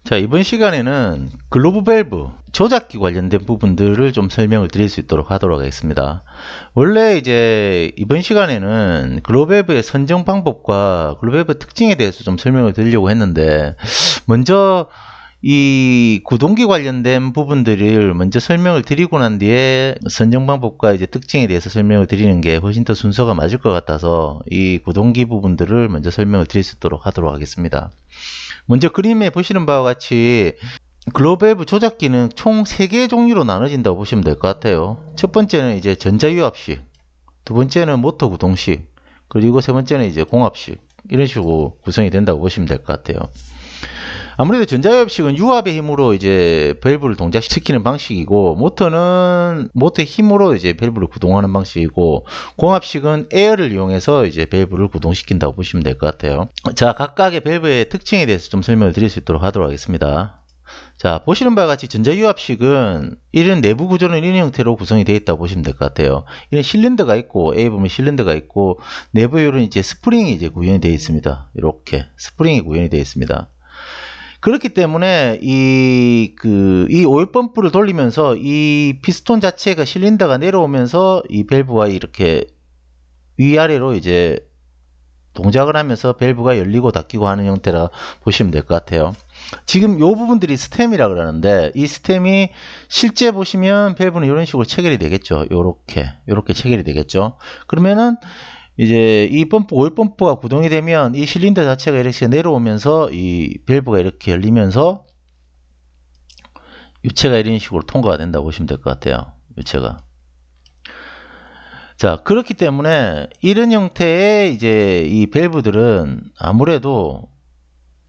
자, 이번 시간에는 글로브 밸브 조작기 관련된 부분들을 좀 설명을 드릴 수 있도록 하도록 하겠습니다. 원래 이제 이번 시간에는 글로브 밸브의 선정 방법과 글로브 밸브 특징에 대해서 좀 설명을 드리려고 했는데, 먼저 이 구동기 관련된 부분들을 먼저 설명을 드리고 난 뒤에 선정 방법과 이제 특징에 대해서 설명을 드리는 게 훨씬 더 순서가 맞을 것 같아서 이 구동기 부분들을 먼저 설명을 드릴 수 있도록 하도록 하겠습니다. 먼저 그림에 보시는 바와 같이 글로브 밸브 조작기는 총 3개의 종류로 나눠진다고 보시면 될 것 같아요. 첫 번째는 이제 전자유압식, 두 번째는 모터 구동식, 그리고 세 번째는 이제 공압식, 이런 식으로 구성이 된다고 보시면 될 것 같아요. 아무래도 전자유압식은 유압의 힘으로 이제 밸브를 동작시키는 방식이고, 모터는 모터의 힘으로 이제 밸브를 구동하는 방식이고, 공압식은 에어를 이용해서 이제 밸브를 구동시킨다고 보시면 될 것 같아요. 자, 각각의 밸브의 특징에 대해서 좀 설명을 드릴 수 있도록 하도록 하겠습니다. 자, 보시는 바와 같이 전자유압식은 이런 내부 구조는 이런 형태로 구성이 되어 있다고 보시면 될 것 같아요. 이런 실린더가 있고, A에 보면 실린더가 있고, 내부에는 이제 스프링이 이제 구현이 되어 있습니다. 이렇게 스프링이 구현이 되어 있습니다. 그렇기 때문에 이 오일 펌프를 돌리면서 이 피스톤 자체가 실린더가 내려오면서 이 밸브와 이렇게 위아래로 이제 동작을 하면서 밸브가 열리고 닫히고 하는 형태라 보시면 될 것 같아요. 지금 이 부분들이 스템이라 그러는데, 이 스템이 실제 보시면 밸브는 이런 식으로 체결이 되겠죠. 요렇게 체결이 되겠죠. 그러면은 이제 이 펌프, 오일 펌프가 구동이 되면 이 실린더 자체가 이렇게 내려오면서 이 밸브가 이렇게 열리면서 유체가 이런 식으로 통과가 된다고 보시면 될 것 같아요. 유체가. 자, 그렇기 때문에 이런 형태의 이제 이 밸브들은 아무래도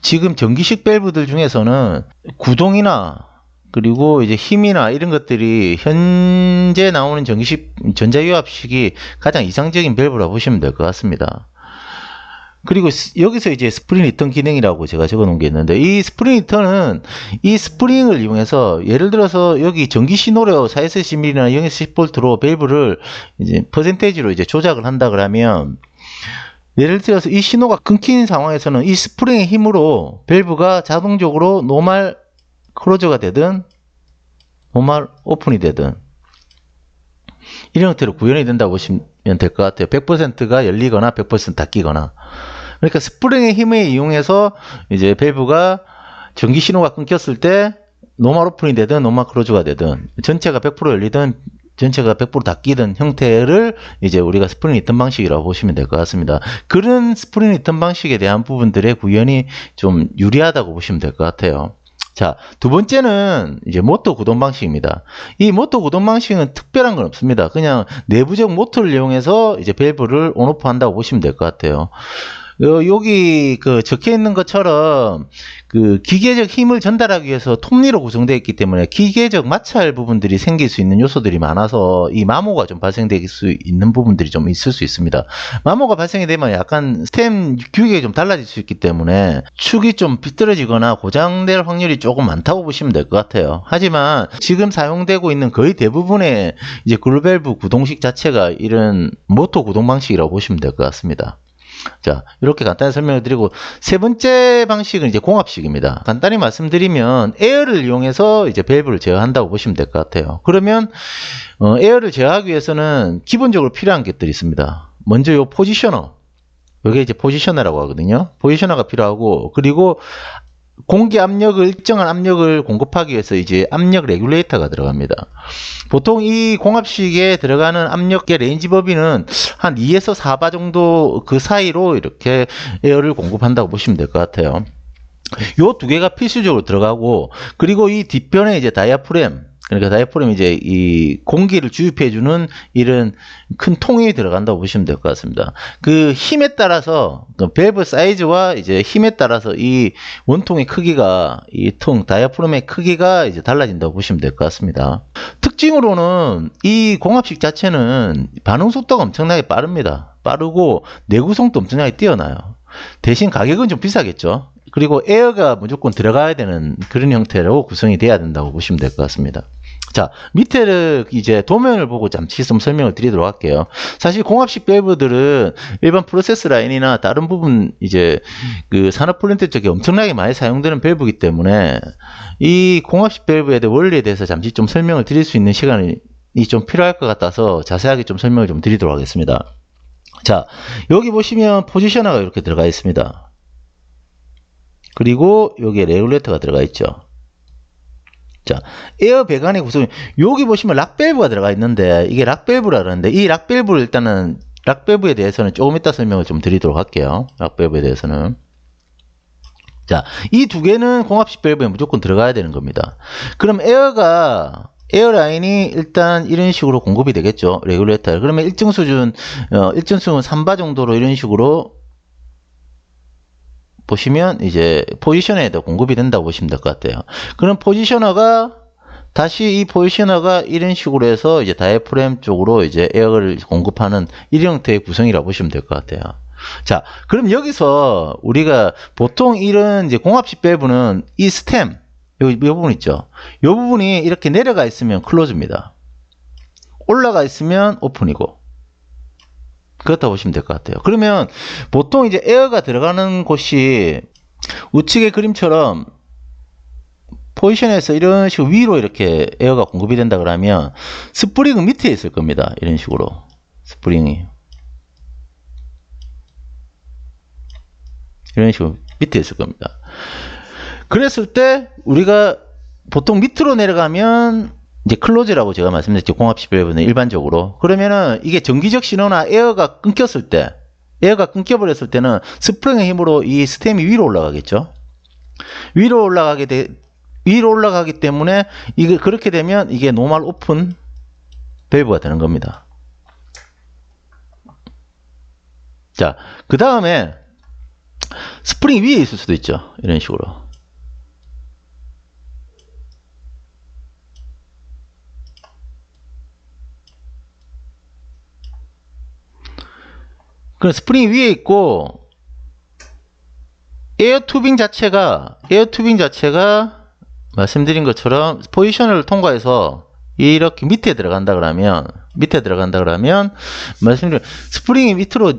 지금 전기식 밸브들 중에서는 구동이나 그리고 이제 힘이나 이런 것들이 현재 나오는 전기식 전자유압식이 가장 이상적인 밸브라고 보시면 될 것 같습니다. 그리고 여기서 이제 스프링 리턴 기능이라고 제가 적어 놓은 게 있는데, 이 스프링 리턴은 이 스프링을 이용해서 예를 들어서 여기 전기 신호로 4S11이나 0S10V로 밸브를 이제 퍼센테이지로 이제 조작을 한다 그러면, 예를 들어서 이 신호가 끊긴 상황에서는 이 스프링의 힘으로 밸브가 자동적으로 노멀 클로즈가 되든 노멀 오픈이 되든 이런 형태로 구현이 된다고 보시면 될 것 같아요. 100%가 열리거나 100% 닫히거나. 그러니까 스프링의 힘을 이용해서 이제 밸브가 전기 신호가 끊겼을 때 노멀 오픈이 되든 노멀 클로즈가 되든 전체가 100% 열리든 전체가 100% 닫히든 형태를 이제 우리가 스프링 리턴 방식이라고 보시면 될 것 같습니다. 그런 스프링 리턴 방식에 대한 부분들의 구현이 좀 유리하다고 보시면 될 것 같아요. 자, 두 번째는 이제 모터 구동 방식입니다. 이 모터 구동 방식은 특별한 건 없습니다. 그냥 내부적 모터를 이용해서 이제 밸브를 온오프 한다고 보시면 될 것 같아요. 여기 적혀 있는 것처럼 기계적 힘을 전달하기 위해서 톱니로 구성되어 있기 때문에 기계적 마찰 부분들이 생길 수 있는 요소들이 많아서 이 마모가 좀 발생될 수 있는 부분들이 좀 있을 수 있습니다. 마모가 발생이 되면 약간 스템 규격이 좀 달라질 수 있기 때문에 축이 좀 비뚤어지거나 고장될 확률이 조금 많다고 보시면 될 것 같아요. 하지만 지금 사용되고 있는 거의 대부분의 이제 글로브 밸브 구동식 자체가 이런 모터 구동 방식이라고 보시면 될 것 같습니다. 자, 이렇게 간단히 설명을 드리고, 세 번째 방식은 이제 공압식입니다. 간단히 말씀드리면 에어를 이용해서 이제 밸브를 제어한다고 보시면 될 것 같아요. 그러면 에어를 제어하기 위해서는 기본적으로 필요한 것들이 있습니다. 먼저 요 포지셔너, 이게 이제 포지셔너라고 하거든요. 포지셔너가 필요하고, 그리고 공기 압력을, 일정한 압력을 공급하기 위해서 이제 압력 레귤레이터가 들어갑니다. 보통 이 공압식에 들어가는 압력계 레인지 범위는 한 2에서 4바 정도 그 사이로 이렇게 에어를 공급한다고 보시면 될 것 같아요. 요 두 개가 필수적으로 들어가고, 그리고 이 뒷편에 이제 다이아프램, 그러니까 다이아프램 이제 이 공기를 주입해주는 이런 큰 통이 들어간다고 보시면 될 것 같습니다. 그 힘에 따라서, 밸브 사이즈와 이제 힘에 따라서 이 원통의 크기가, 이 통, 다이아프램의 크기가 이제 달라진다고 보시면 될 것 같습니다. 특징으로는 이 공압식 자체는 반응 속도가 엄청나게 빠릅니다. 빠르고 내구성도 엄청나게 뛰어나요. 대신 가격은 좀 비싸겠죠. 그리고 에어가 무조건 들어가야 되는 그런 형태로 구성이 돼야 된다고 보시면 될 것 같습니다. 자, 밑에를 이제 도면을 보고 잠시 좀 설명을 드리도록 할게요. 사실 공합식 밸브들은 일반 프로세스 라인이나 다른 부분 이제 그 산업 플랜트 쪽에 엄청나게 많이 사용되는 밸브이기 때문에 이 공합식 밸브에 대한 원리에 대해서 잠시 좀 설명을 드릴 수 있는 시간이 좀 필요할 것 같아서 자세하게 좀 설명을 좀 드리도록 하겠습니다. 자, 여기 보시면 포지셔너가 이렇게 들어가 있습니다. 그리고 여기에 레귤레이터가 들어가 있죠. 자, 에어 배관의 구성, 여기 보시면 락밸브가 들어가 있는데, 이게 락밸브라 그러는데, 이 락밸브를 일단은, 락밸브에 대해서는 조금 이따 설명을 좀 드리도록 할게요. 락밸브에 대해서는. 자, 이 두 개는 공합식 밸브에 무조건 들어가야 되는 겁니다. 그럼 에어 라인이 일단 이런 식으로 공급이 되겠죠. 레귤레이터. 그러면 일정 수준 3바 정도로 이런 식으로 보시면 이제 포지셔너에도 공급이 된다고 보시면 될 것 같아요. 그럼 포지셔너가 다시 이 포지셔너가 이런 식으로 해서 이제 다이프램 쪽으로 이제 에어를 공급하는 이런 형태의 구성이라고 보시면 될 것 같아요. 자, 그럼 여기서 우리가 보통 이런 이제 공합식 밸브는 이 스템, 이 부분 있죠. 이 부분이 이렇게 내려가 있으면 클로즈입니다. 올라가 있으면 오픈이고. 그렇다고 보시면 될 것 같아요. 그러면 보통 이제 에어가 들어가는 곳이 우측의 그림처럼 포지션에서 이런 식으로 위로 이렇게 에어가 공급이 된다 그러면 스프링은 밑에 있을 겁니다. 이런 식으로 스프링이 이런 식으로 밑에 있을 겁니다. 그랬을 때 우리가 보통 밑으로 내려가면 이제 클로즈라고 제가 말씀드렸죠. 공합식 밸브는 일반적으로. 그러면은 이게 전기적 신호나 에어가 끊겼을 때, 에어가 끊겨버렸을 때는 스프링의 힘으로 이 스템이 위로 올라가겠죠. 위로 올라가기 때문에 이게 그렇게 되면 이게 노멀 오픈 밸브가 되는 겁니다. 자, 그 다음에 스프링이 위에 있을 수도 있죠. 이런 식으로. 그 스프링이 위에 있고 에어 튜빙 자체가 말씀드린 것처럼 포지셔너를 통과해서 이렇게 밑에 들어간다 그러면 말씀드린 스프링이 밑으로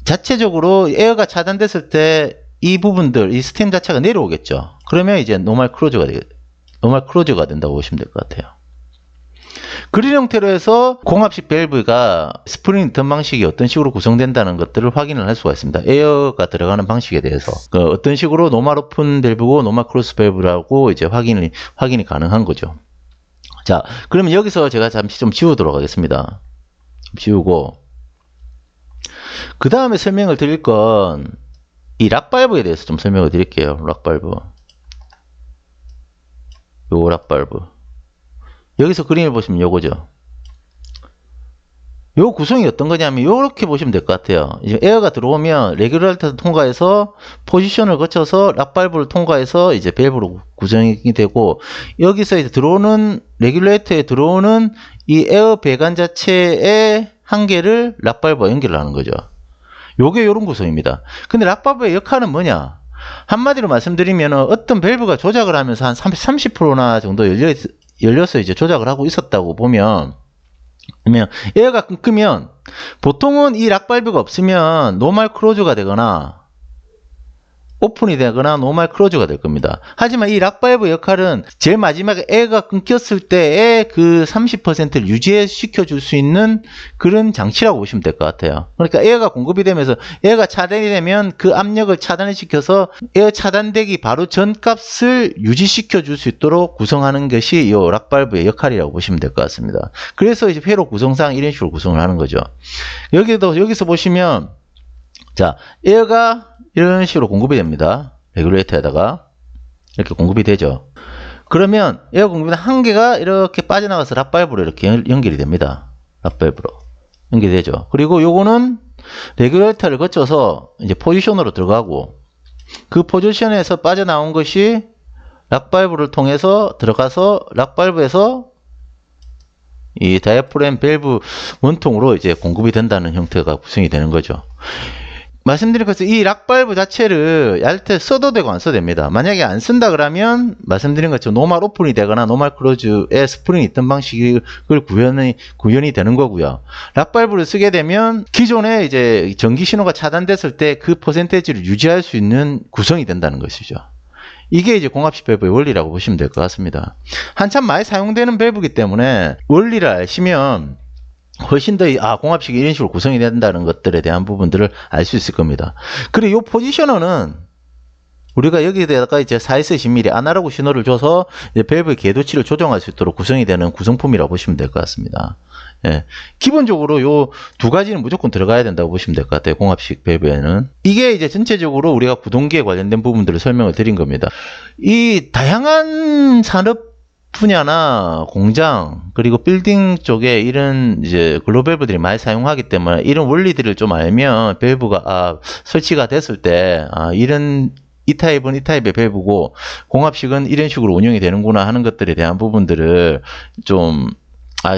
자체적으로 에어가 차단됐을 때 이 부분들 이 스템 자체가 내려오겠죠. 그러면 이제 노멀 클로즈가 된다고 보시면 될 것 같아요. 그런 형태로 해서 공합식 밸브가 스프링 리턴 방식이 어떤 식으로 구성된다는 것들을 확인을 할 수가 있습니다. 에어가 들어가는 방식에 대해서 어떤 식으로 노멀 오픈 밸브고 노멀 클로즈 밸브라고 이제 확인이 가능한 거죠. 자, 그러면 여기서 제가 잠시 좀 지우도록 하겠습니다. 지우고 그 다음에 설명을 드릴 건 이 락밸브에 대해서 좀 설명을 드릴게요. 락밸브. 요 락밸브. 여기서 그림을 보시면 요거죠. 요 구성이 어떤 거냐면 요렇게 보시면 될 것 같아요. 이제 에어가 들어오면 레귤레이터를 통과해서 포지션을 거쳐서 락밸브를 통과해서 이제 밸브로 구성이 되고 여기서 이제 들어오는 레귤레이터에 들어오는 이 에어 배관 자체의 한계를 락밸브와 연결을 하는 거죠. 요게 요런 구성입니다. 근데 락밸브의 역할은 뭐냐? 한마디로 말씀드리면 어떤 밸브가 조작을 하면서 한 30%나 정도 열려서 이제 조작을 하고 있었다고 보면 에어가 끊기면 보통은 이 락밸브가 없으면 노멀 클로즈가 되거나 오픈이 되거나 노멀 클로즈가 될 겁니다. 하지만 이 락밸브 역할은 제일 마지막에 에어가 끊겼을 때의 그 30%를 유지시켜 줄 수 있는 그런 장치라고 보시면 될 것 같아요. 그러니까 에어가 공급이 되면서 에어가 차단이 되면 그 압력을 차단시켜서 에어 차단되기 바로 전 값을 유지시켜 줄 수 있도록 구성하는 것이 이 락밸브의 역할이라고 보시면 될 것 같습니다. 그래서 이제 회로 구성상 이런 식으로 구성을 하는 거죠. 여기서 보시면 자, 에어가 이런 식으로 공급이 됩니다. 레귤레이터에다가 이렇게 공급이 되죠. 그러면 에어 공급의 한계가 이렇게 빠져나가서 락밸브로 이렇게 연결이 됩니다. 락밸브로 연결이 되죠. 그리고 요거는 레귤레이터를 거쳐서 이제 포지션으로 들어가고 그 포지션에서 빠져나온 것이 락밸브를 통해서 들어가서 락밸브에서 이 다이프램 밸브 원통으로 이제 공급이 된다는 형태가 구성이 되는 거죠. 말씀드린 것처럼 이 락발브 자체를 얇게 써도 되고 안 써도 됩니다. 만약에 안 쓴다 그러면 말씀드린 것처럼 노멀 오픈이 되거나 노멀 클로즈에 스프링이 있던 방식을 구현이 되는 거고요. 락발브를 쓰게 되면 기존에 이제 전기 신호가 차단됐을 때 그 퍼센테이지를 유지할 수 있는 구성이 된다는 것이죠. 이게 이제 공합식 밸브의 원리라고 보시면 될 것 같습니다. 한참 많이 사용되는 밸브이기 때문에 원리를 아시면 훨씬 더 공합식이 이런 식으로 구성이 된다는 것들에 대한 부분들을 알 수 있을 겁니다. 그리고 이 포지셔너는 우리가 여기에다가 이제 4S10mm 아날로그 신호를 줘서 이제 밸브의 궤도치를 조정할 수 있도록 구성이 되는 구성품이라고 보시면 될 것 같습니다. 예. 기본적으로 요 두 가지는 무조건 들어가야 된다고 보시면 될 것 같아요. 공합식 밸브에는. 이게 이제 전체적으로 우리가 구동기에 관련된 부분들을 설명을 드린 겁니다. 이 다양한 산업 분야나 공장 그리고 빌딩 쪽에 이런 이제 글로밸브들이 많이 사용하기 때문에 이런 원리들을 좀 알면 밸브가 설치가 됐을 때 이런 이 타입은 이 타입의 밸브고 공합식은 이런 식으로 운영이 되는구나 하는 것들에 대한 부분들을 좀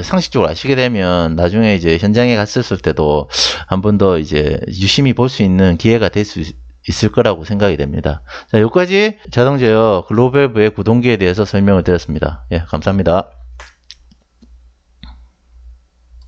상식적으로 아시게 되면 나중에 이제 현장에 갔을 때도 한 번 더 이제 유심히 볼 수 있는 기회가 될 수 있을 거라고 생각이 됩니다. 자, 여기까지 자동 제어 글로밸브의 구동기에 대해서 설명을 드렸습니다. 예, 감사합니다.